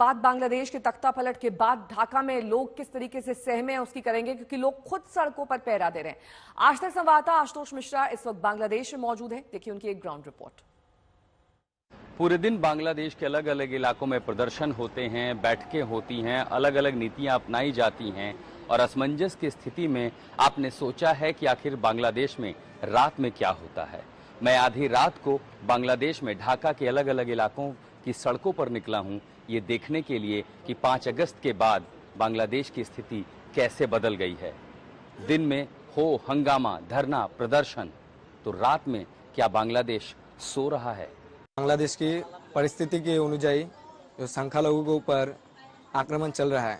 बात बांग्लादेश के तख्ता पलट के बाद ढाका में लोग किस तरीके से सहमे हैं उसकी करेंगे, क्योंकि लोग खुद सड़कों पर पहरा दे रहे हैं। आज तक संवाददाता आशुतोष मिश्रा इस वक्त बांग्लादेश में मौजूद है। देखिए उनकी एक ग्राउंड रिपोर्ट। पूरे दिन बांग्लादेश के अलग अलग इलाकों में प्रदर्शन होते हैं, बैठकें होती हैं, अलग अलग नीतियां अपनाई जाती हैं और असमंजस की स्थिति में आपने सोचा है कि आखिर बांग्लादेश में रात में क्या होता है। मैं आधी रात को बांग्लादेश में ढाका के अलग अलग इलाकों की सड़कों पर निकला हूं, ये देखने के लिए कि 5 अगस्त के बाद बांग्लादेश की स्थिति कैसे बदल गई है। दिन में हो हंगामा, धरना, प्रदर्शन, तो रात में क्या बांग्लादेश सो रहा है? बांग्लादेश की परिस्थिति के अनुଯାयी जो संख्यालघु के ऊपर आक्रमण चल रहा है,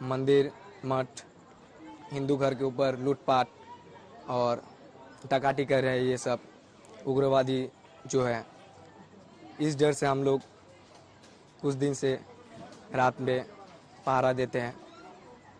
मंदिर, मठ, हिंदू घर के ऊपर लूटपाट और डकैती कर रहे हैं, ये सब उग्रवादी जो है, इस डर से हम लोग कुछ दिन से रात में पहरा देते हैं।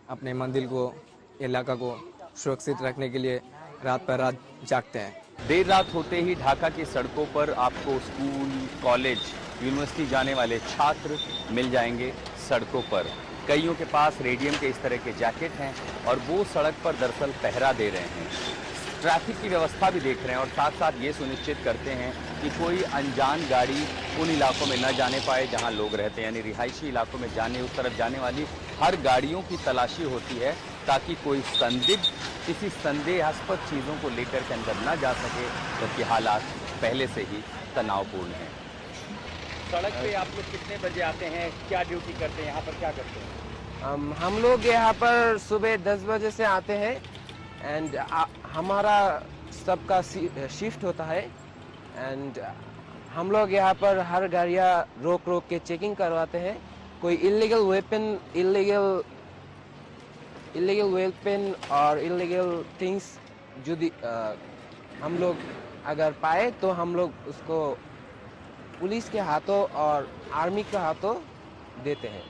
अपने मंदिर को, इलाका को सुरक्षित रखने के लिए रात पर रात जागते हैं। देर रात होते ही ढाका की सड़कों पर आपको स्कूल, कॉलेज, यूनिवर्सिटी जाने वाले छात्र मिल जाएंगे सड़कों पर। कईयों के पास रेडियम के इस तरह के जैकेट हैं और वो सड़क पर दरअसल पहरा दे रहे हैं। ट्रैफिक की व्यवस्था भी देख रहे हैं और साथ साथ ये सुनिश्चित करते हैं कि कोई अनजान गाड़ी उन इलाकों में न जाने पाए जहां लोग रहते हैं, यानी रिहायशी इलाकों में जाने, उस तरफ जाने वाली हर गाड़ियों की तलाशी होती है ताकि कोई संदिग्ध किसी संदेहास्पद चीज़ों को लेकर के अंदर न जा सके, जबकि हालात पहले से ही तनावपूर्ण हैं। सड़क पे आप लोग कितने बजे आते हैं, क्या ड्यूटी करते हैं, यहाँ पर क्या करते हैं? हम लोग यहाँ पर सुबह 10 बजे से आते हैं एंड हमारा सबका शिफ्ट होता है एंड हम लोग यहाँ पर हर गाड़ियाँ रोक रोक के चेकिंग करवाते हैं। कोई इलीगल वेपन और इलीगल थिंग्स जो हम लोग अगर पाए तो हम लोग उसको पुलिस के हाथों और आर्मी के हाथों देते हैं।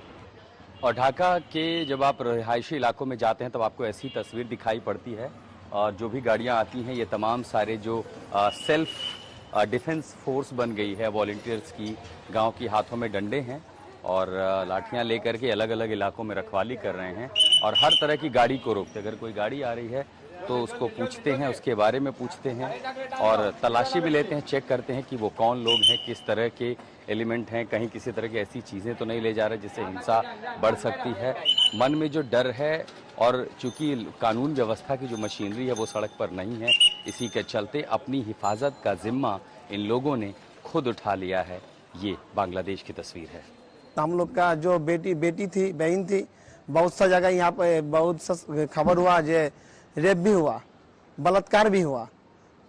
और ढाका के जब आप रिहायशी इलाकों में जाते हैं तब आपको ऐसी तस्वीर दिखाई पड़ती है और जो भी गाड़ियां आती हैं ये तमाम सारे जो सेल्फ डिफेंस फोर्स बन गई है वॉलंटियर्स की, गांव की हाथों में डंडे हैं और लाठियां लेकर के अलग अलग इलाकों में रखवाली कर रहे हैं और हर तरह की गाड़ी को रोकते। अगर कोई गाड़ी आ रही है तो उसको पूछते हैं, उसके बारे में पूछते हैं और तलाशी भी लेते हैं, चेक करते हैं कि वो कौन लोग हैं, किस तरह के एलिमेंट हैं, कहीं किसी तरह की ऐसी चीज़ें तो नहीं ले जा रहे जिससे हिंसा बढ़ सकती है। मन में जो डर है और चूंकि कानून व्यवस्था की जो मशीनरी है वो सड़क पर नहीं है, इसी के चलते अपनी हिफाजत का जिम्मा इन लोगों ने खुद उठा लिया है। ये बांग्लादेश की तस्वीर है। हम लोग का जो बेटी थी, बहन थी, बहुत सा जगह यहाँ पे बहुत सा खबर हुआ, जो रेप भी हुआ, बलात्कार भी हुआ।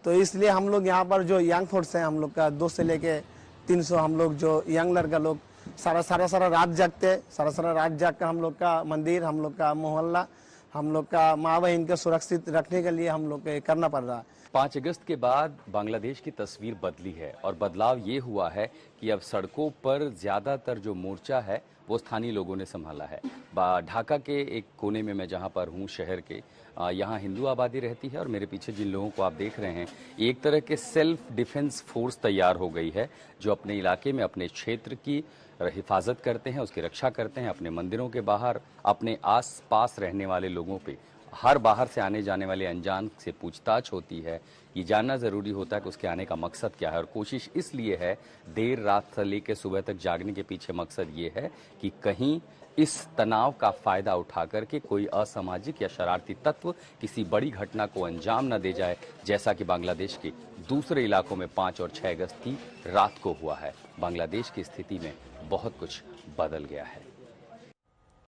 तो इसलिए हम लोग यहाँ पर जो यंग फोर्स है, हम लोग का 2 से लेके 300 हम लोग जो यंग लड़का लोग सारा रात जागते, सारा रात जाग कर हम लोग का मंदिर, हम लोग का मोहल्ला, हम लोग का माँ बहन को सुरक्षित रखने के लिए हम लोग को करना पड़ रहा है। 5 अगस्त के बाद बांग्लादेश की तस्वीर बदली है और बदलाव ये हुआ है कि अब सड़कों पर ज्यादातर जो मोर्चा है वो स्थानीय लोगों ने संभाला है। ढाका के एक कोने में मैं जहाँ पर हूँ शहर के, यहाँ हिंदू आबादी रहती है और मेरे पीछे जिन लोगों को आप देख रहे हैं, एक तरह के सेल्फ डिफेंस फोर्स तैयार हो गई है जो अपने इलाके में, अपने क्षेत्र की हिफाजत करते हैं, उसकी रक्षा करते हैं। अपने मंदिरों के बाहर, अपने आस पास रहने वाले लोगों पे हर बाहर से आने जाने वाले अनजान से पूछताछ होती है। ये जानना ज़रूरी होता है कि उसके आने का मकसद क्या है और कोशिश इसलिए है, देर रात से लेकर सुबह तक जागने के पीछे मकसद ये है कि कहीं इस तनाव का फ़ायदा उठा करके कोई असामाजिक या शरारती तत्व किसी बड़ी घटना को अंजाम न दे जाए, जैसा कि बांग्लादेश के दूसरे इलाकों में 5 और 6 अगस्त की रात को हुआ है। बांग्लादेश की स्थिति में बहुत कुछ बदल गया है।